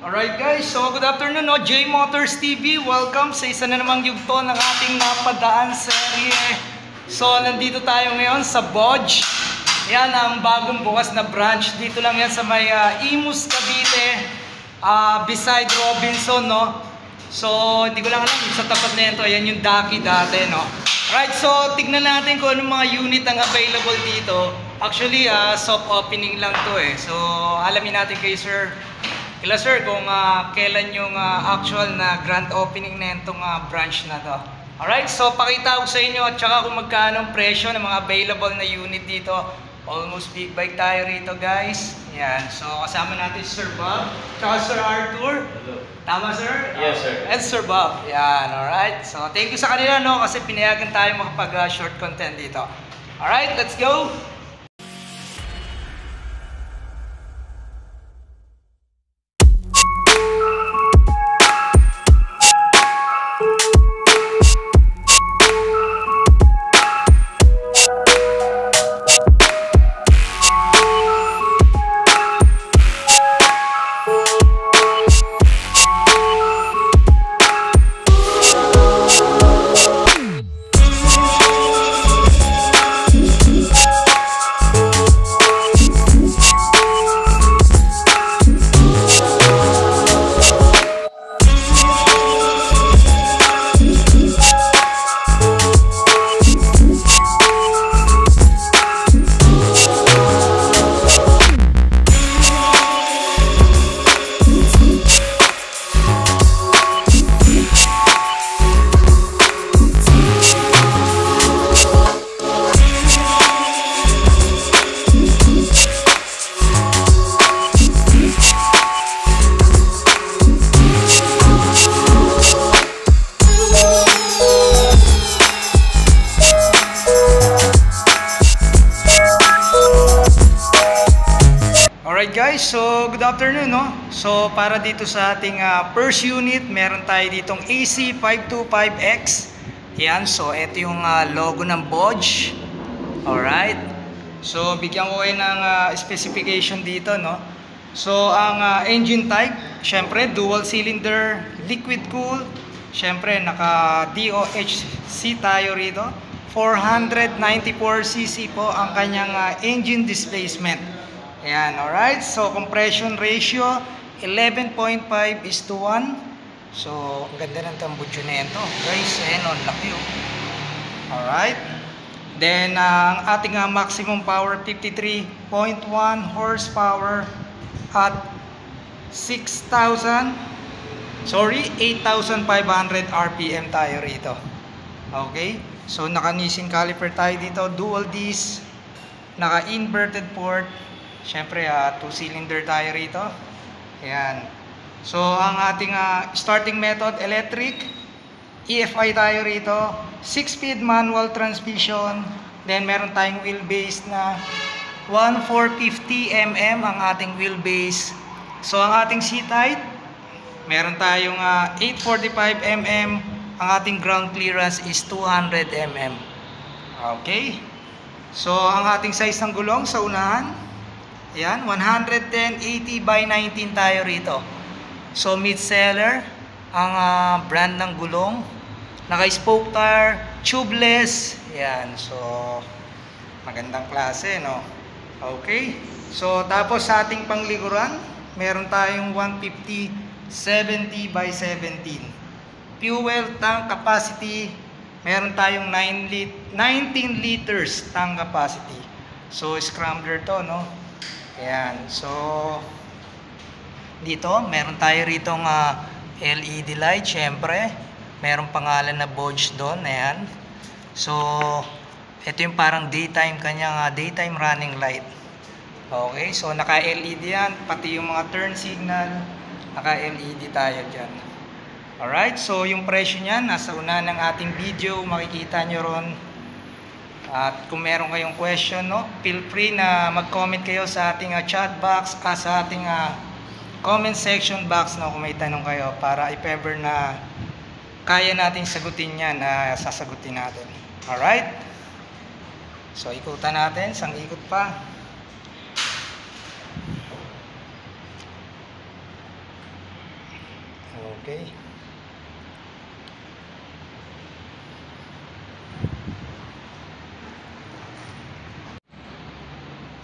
Alright guys, so good afternoon, no? J Motors TV, welcome sa isa na namang yugto ng ating napadaan serye. So nandito tayo ngayon sa Bodge. Yan ang bagong bukas na branch. Dito lang yan sa may Imus, Cavite, beside Robinson, no? So hindi ko lang alam sa tapat na ito, yan yung Daki dati, no? Alright, so tignan natin kung anong mga unit ang available dito. Actually, soft opening lang to eh. So alamin natin kay Sir kung kailan yung actual na grand opening na itong branch na to. Alright, so pakita ko sa inyo at saka kung magkano ang presyo ng mga available na unit dito. Almost big bike tayo rito guys. Yan, so kasama natin si Sir Bob at Sir Arthur. Hello. Tama sir? Yes sir. And Sir Bob. Yan, alright. So thank you sa kanila, no, kasi pinayagan tayo makapag short content dito. Alright, let's go! Alright guys, so good afternoon, no? So para dito sa ating first unit, meron tayo ditong AC525X. Yan, so ito yung logo ng Bodge. Alright. So bigyan ko kayo ng specification dito, no? So ang engine type, syempre dual cylinder, liquid cool. Syempre naka DOHC tayo rito. 494cc po ang kanyang engine displacement. Ayan, alright. So, compression ratio, 11.5:1. So, ang ganda ng tambudyo na ito. Guys, ayan, ang laki, oh. Alright. Then, ang ating maximum power, 53.1 horsepower at 8,500 RPM tayo rito. Okay. So, naka-Nissin caliper tayo dito. Dual disc. Naka-inverted port. Siyempre, 2-cylinder tayo rito. Ayan. So, ang ating starting method, electric. EFI tayo rito. 6-speed manual transmission. Then, meron tayong wheelbase na 1450 mm ang ating wheelbase. So, ang ating seat height, meron tayong 845 mm. Ang ating ground clearance is 200 mm. Okay. So, ang ating size ng gulong sa unahan, ayan, 110/80/19 tayo rito. So, mid-seller ang brand ng gulong. Naka-spoke tire, tubeless. Ayan, so magandang klase, no? Okay. So, tapos sa ating panglikuran, meron tayong 150/70/17. Fuel tank capacity, meron tayong 19 liters tank capacity. So, scrambler to, no? Ayan, so dito meron tayo ritong LED light, syempre merong pangalan na Bodge doon. Ayan, so ito yung parang daytime, kanyang daytime running light. Okay, so naka LED yan, pati yung mga turn signal naka LED tayo dyan. Alright, so yung presyo nyan nasa una ng ating video, makikita nyo ron. At kung meron kayong question, no, feel free na mag-comment kayo sa ating chat box, sa ating comment section box, no, kung may tanong kayo, para if ever na kaya nating sagutin yan, sasagutin natin. Alright? So, ikutan natin, isang ikot pa. Okay.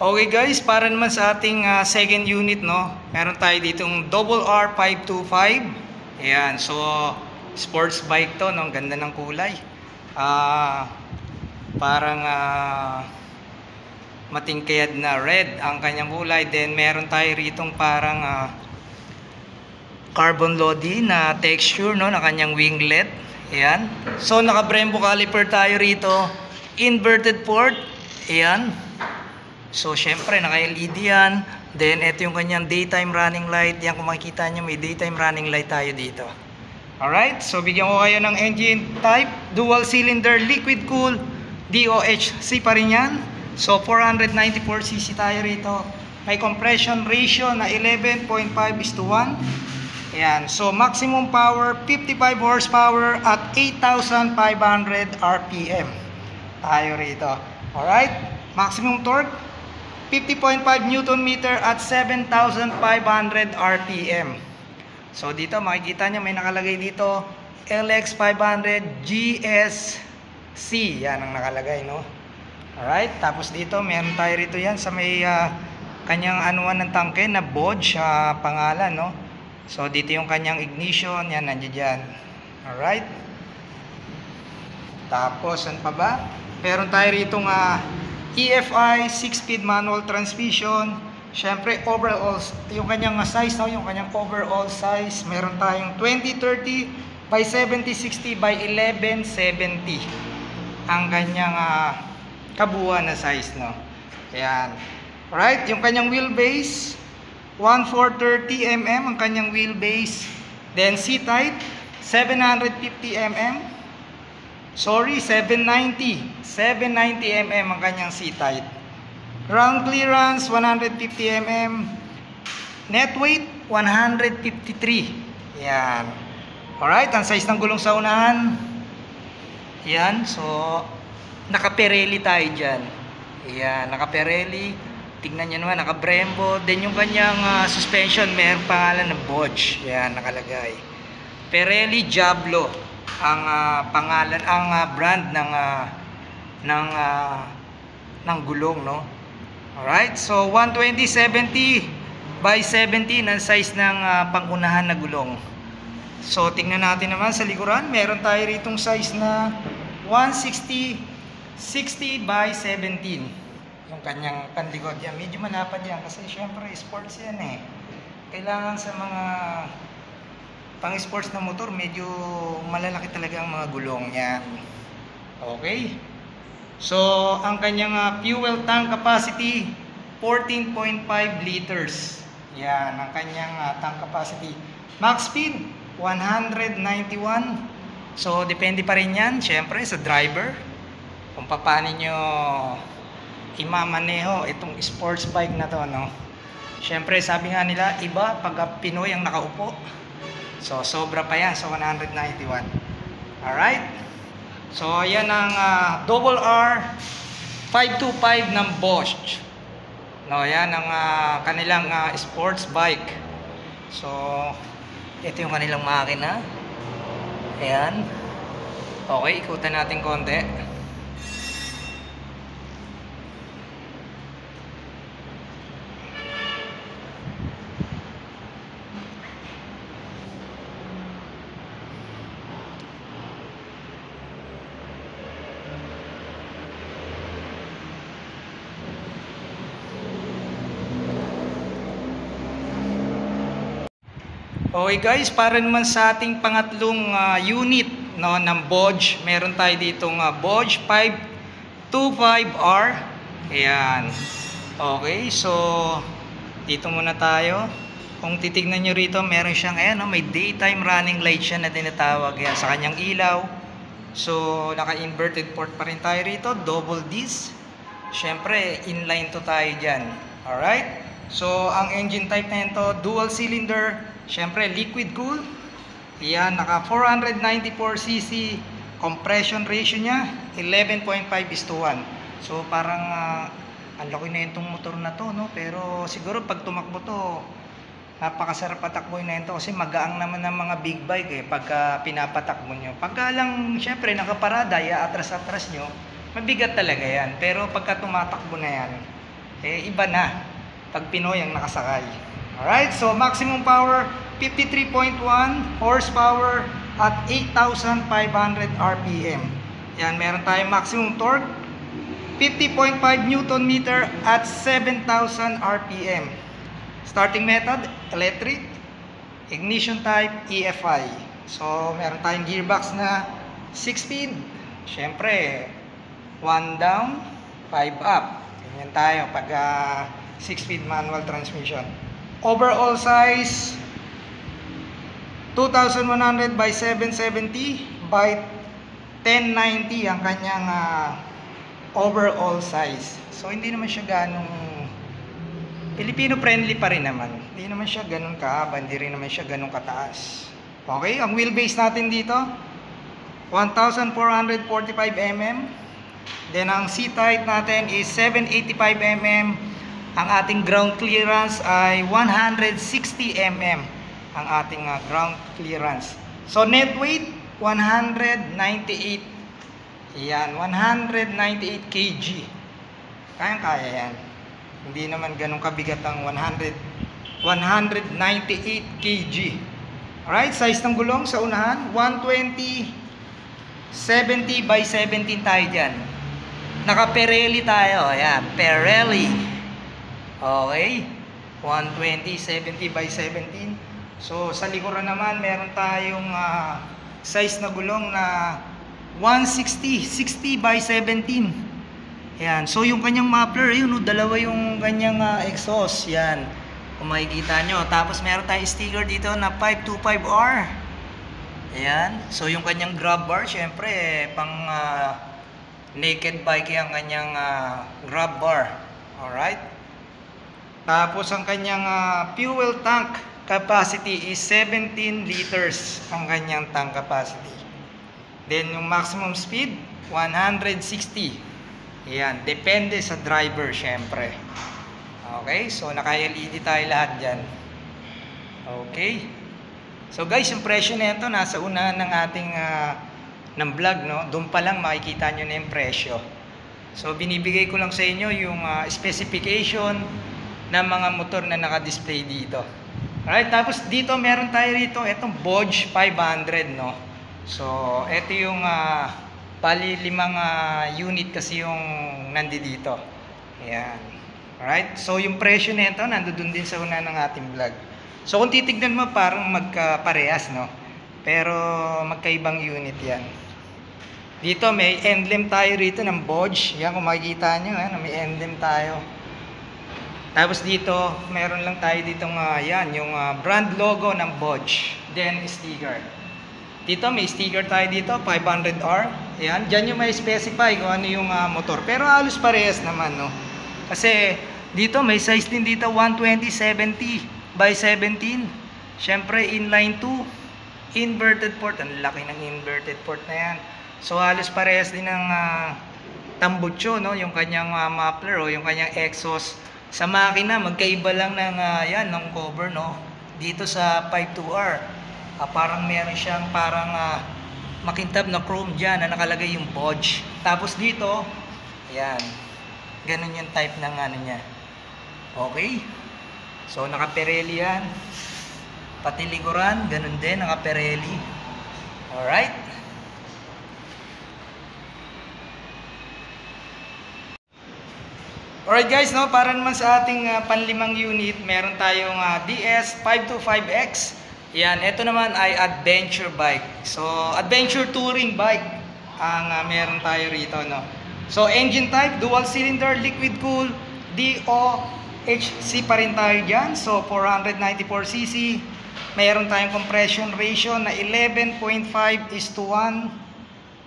Okay guys, para naman sa ating second unit, no, meron tayo ditong Double R 525. Ayan, so sports bike to, no, ang ganda ng kulay. Parang matingkayad na red ang kanyang kulay. Then meron tayo ritong parang carbon lodi na texture, no, na kanyang winglet. Ayan. So naka Brembo caliper tayo rito, inverted port. Ayan. So, syempre, naka-LED yan. Then, ito yung kanyang daytime running light. Yan, kung makikita nyo, may daytime running light tayo dito. Alright, so bigyan ko kayo ng engine type. Dual cylinder, liquid cool, DOHC pa rin yan. So, 494cc tayo rito. May compression ratio na 11.5:1. Ayan, so maximum power, 55 horsepower at 8,500 RPM. Tayo rito. Alright, maximum torque, 50.5 Newton meter at 7,500 RPM. So dito makikita nyo may nakalagay dito LX500 GSC. Yan ang nakalagay, no? Alright, tapos dito meron tayo rito yan sa may kanyang anuan ng tangke na Bodge pangalan, no? So dito yung kanyang ignition. Yan, nandiyan dyan. Alright. Tapos, ano pa ba? Meron tayo rito EFI 6-speed manual transmission. Syempre overall yung kanyang size, no, yung kanyang overall size, meron tayong 2030 by 7060 by 1170 ang kanyang kabuuan na size, no. Ayan. Alright, yung kanyang wheelbase 1430 mm ang kanyang wheelbase. Then seat height 750 mm. Sorry, 790 mm ang kanyang seat height. Ground clearance 150 mm. Net weight 153. Yan. Alright, ang size ng gulong sa unahan. Yan, so naka-Pirelli tayo dyan. Yan, naka-Pirelli. Tingnan nyo naman, naka-Brembo. Then yung kanyang suspension, mayroong pangalan ng Bodge. Yan, nakalagay. Pirelli Diablo ang pangalan, ang brand ng gulong, no. Alright, so 120/70 by 17 ang size ng pangunahan na gulong. So tingnan natin naman sa likuran, meron tayo ritong size na 160/60 by 17 yung kanyang panlikod. Yan, medyo malapad yan kasi syempre sports yan eh. Kailangan sa mga pang sports na motor, medyo malalaki talaga ang mga gulong yan. Okay. So, ang kanyang fuel tank capacity 14.5 liters. Yan, ang kanyang tank capacity. Max speed 191. So, depende pa rin yan, syempre, sa driver. Kung paano nyo imamaneho itong sports bike na to, no? Syempre, sabi nga nila, iba pag Pinoy ang nakaupo. So, sobra pa yan sa 191. Alright? So, ayan ang Double R 525 ng Bosch. No, ayan ang kanilang sports bike. So, ito yung kanilang makina. Ayan. Okay, ikutan natin konti. Okay guys, para naman sa ating pangatlong unit, no, ng Bodge, meron tayo ditong Bodge 525R. Ayan. Okay, so dito muna tayo. Kung titignan nyo rito, meron siyang ayan, no, may daytime running light siya na tinatawag yan sa kanyang ilaw. So naka-inverted port pa rin tayo rito, double disc. Syempre, inline to tayo dyan. Alright? So ang engine type na ito, dual cylinder. Syempre, liquid cool. Yan, naka 494cc. Compression ratio niya 11.5:1. So parang ang laki na itong motor na to, no? Pero siguro pag tumakbo to, Napakasarap patakboy na ito kasi magaang naman ng mga big bike pagka pinapatakbo nyo. Pagka lang syempre nakaparada, atras-atras nyo, mabigat talaga yan. Pero pagka tumatakbo na yan, iba na pag Pinoy ang nakasakay. Alright, so maximum power 53.1 horsepower at 8,500 RPM. Yan, meron tayong maximum torque 50.5 Newton meter at 7,000 RPM. Starting method, electric. Ignition type, EFI. So, meron tayong gearbox na 6-speed. Siyempre, 1 down, 5 up. Ganyan tayo pag 6-speed manual transmission. Overall size, 2,100 by 770 by 1090 ang kanyang overall size. So, hindi naman siya ganong Filipino friendly pa rin naman. Hindi naman siya ganun kahaba, hindi rin naman siya ganun kataas. Okay, ang wheelbase natin dito 1,445 mm. Then ang seat height natin is 785 mm. Ang ating ground clearance ay 160 mm ang ating ground clearance. So net weight 198. Yan, 198 kg. Kayang-kaya yan. Hindi naman ganun kabigat ang 198 kg. Alright, size ng gulong sa unahan, 120 70 by 17 tayo dyan. Naka Pirelli tayo. Ayan, Pirelli. Okay, 120 70 by 17. So sa likuran naman meron tayong size na gulong na 160 60 by 17. Yan. So yung kanyang muffler, yun, dalawa yung kanyang exhaust. Yan. Kung makikita nyo. Tapos meron tayong sticker dito na 525R. Ayan. So yung kanyang grab bar, syempre, pang naked bike ang kanyang grab bar. Alright. Tapos ang kanyang fuel tank capacity is 17 liters ang kanyang tank capacity. Then yung maximum speed, 160. Yan, depende sa driver syempre. Okay, so naka-LED tayo lahat dyan. Okay. So guys, yung presyo na ito nasa unahan ng ating ng vlog, no? Doon pa lang makikita nyo na yung presyo. So binibigay ko lang sa inyo yung specification ng mga motor na naka-display dito. Alright, tapos dito meron tayo rito itong Bodge 500, no? So ito yung bali 5 unit kasi yung nandito. Ayan. Alright. So yung presyo nito nandoon din sa una ng ating vlog. So kung titignan mo parang magkaparehas, no? Pero magkaibang unit yan. Dito may emblem tayo rito ng Bodge. Yan kung makikita nyo, may emblem tayo. Tapos dito meron lang tayo ditong yan, yung brand logo ng Bodge. Then sticker. Dito may sticker tayo dito, 500R. Ayan, dyan yung may specify kung ano yung motor. Pero halos parehas naman, no? Kasi dito may size din dito, 120/70 by 17. Siyempre, inline 2. Inverted port. Ang laki ng inverted port na yan. So, halos parehas din ng tambucho, no? Yung kanyang muffler o yung kanyang exhaust. Sa makina, magkaiba lang ng, yan, ng cover, no? Dito sa 52R. Parang meron siyang parang makintab na chrome dyan na nakalagay yung Bodge. Tapos dito, ayan, ganun yung type ng ano niya. Okay, so naka Pirelli yan. Pati likuran, ganun din, naka Pirelli. Alright. Alright guys, no, para naman sa ating panlimang unit, meron tayong DS525X. Yan, ito naman ay adventure bike. So, adventure touring bike ang meron tayo rito, no. So, engine type, dual cylinder, liquid cool, DOHC pa rin tayo dyan. So, 494cc. Meron tayong compression ratio na 11.5:1.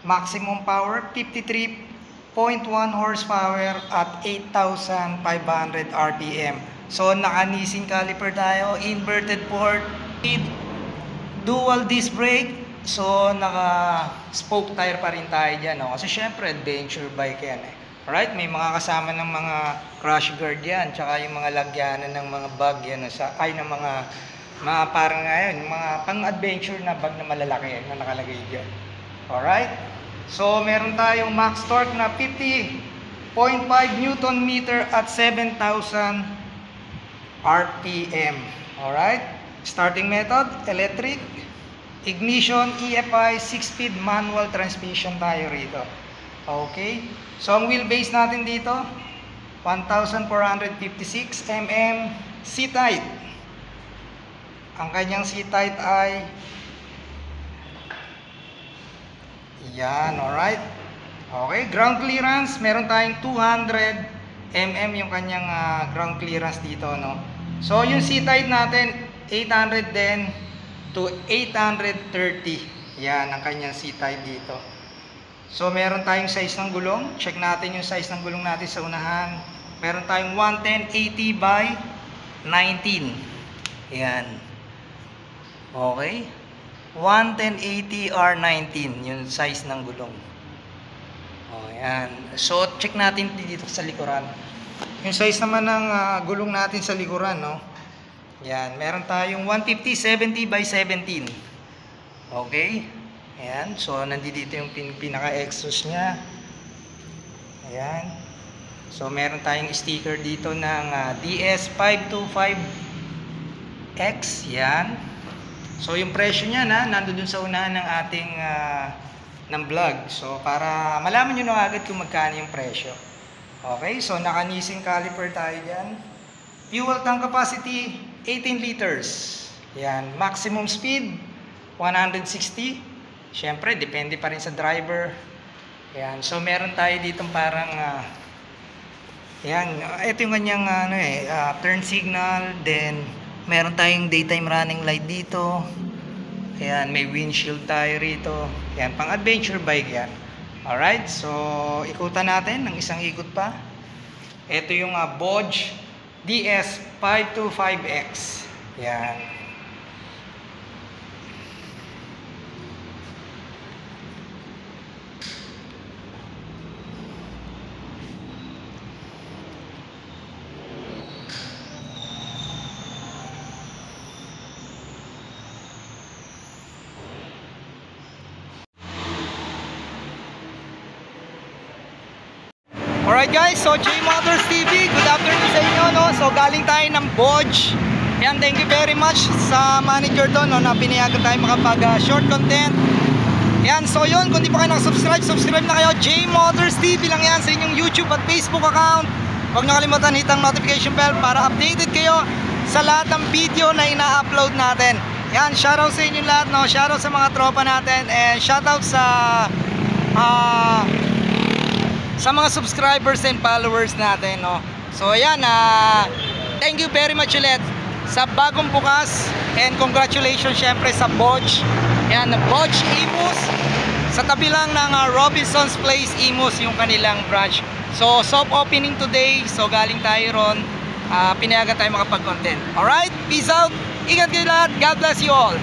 Maximum power, 53.1 horsepower at 8,500 RPM. So, naka-Nissin caliper tayo, inverted port, dual disc brake. So naka spoke tire pa rin tayo dyan, no? Kasi syempre adventure bike yan, Alright, may mga kasama ng mga crash guard yan, tsaka yung mga lagyanan ng mga bag yan, ng mga parang ngayon, mga pang-adventure na bag na malalaki na nakalagay dyan. Alright, so meron tayong max torque na 50.5 Newton meter at 7,000 RPM. Alright, starting method, electric, ignition, EFI, 6-speed manual transmission tayo rito. Okay, so ang wheelbase natin dito 1,456 mm C-Tight. Ang kanyang C-Tight ay yan, alright. Okay, ground clearance, meron tayong 200 mm yung kanyang ground clearance dito, no? So yung C-Tight natin 800 din to 830. Yan ang kanyang C-Tight dito. So meron tayong size ng gulong. Check natin yung size ng gulong natin sa unahan. Meron tayong 110/80 by 19. Yan. Okay. 110/80 R19 yung size ng gulong. Oh, yan. So check natin dito sa likuran. Yung size naman ng gulong natin sa likuran, no? Yan. Meron tayong 150/70 by 17. Okay. Ayan, so nandito yung pinaka-exhaust nya. Ayan. So meron tayong sticker dito ng DS525X. Yan. So yung presyo nya nandun dun sa unahan ng ating ng vlog. So para malaman nyo na agad kung magkano yung presyo. Okay, so naka-Nissin caliper tayo dyan. Fuel tank capacity 18 liters. Yan, maximum speed 160. Siyempre, depende pa rin sa driver. Ayan. So, meron tayo dito parang ayan. Ito yung kanyang turn signal. Then, meron tayong daytime running light dito. Ayan. May windshield tayo rito. Ayan. Pang adventure bike yan. Alright. So, ikutan natin ng isang ikot pa. Ito yung Bosch DS525X. Ayan. Alright guys, so J Motors TV, good afternoon sa inyo, no? So galing tayo ng Bosch. Yan, thank you very much sa manager doon, no, na pinayagan tayo makapag short content. Yan, so yun, kung di pa kayo nakasubscribe, subscribe na kayo. J Motors TV lang yan sa inyong YouTube at Facebook account. Huwag nyo kalimutan hitang notification bell para updated kayo sa lahat ng video na ina-upload natin. Yan, shoutout sa inyo lahat, no? Shoutout sa mga tropa natin and shoutout sa mga subscribers and followers natin, no? So ayan, thank you very much ulit sa bagong bukas and congratulations syempre sa Bosch. Ayan, Bosch Imus. Sa tabi lang ng Robinson's Place Imus yung kanilang branch. So soft opening today. So galing tayo ron. Pinayagan tayo makapag-content. Alright, peace out. Ingat kayo lahat. God bless you all.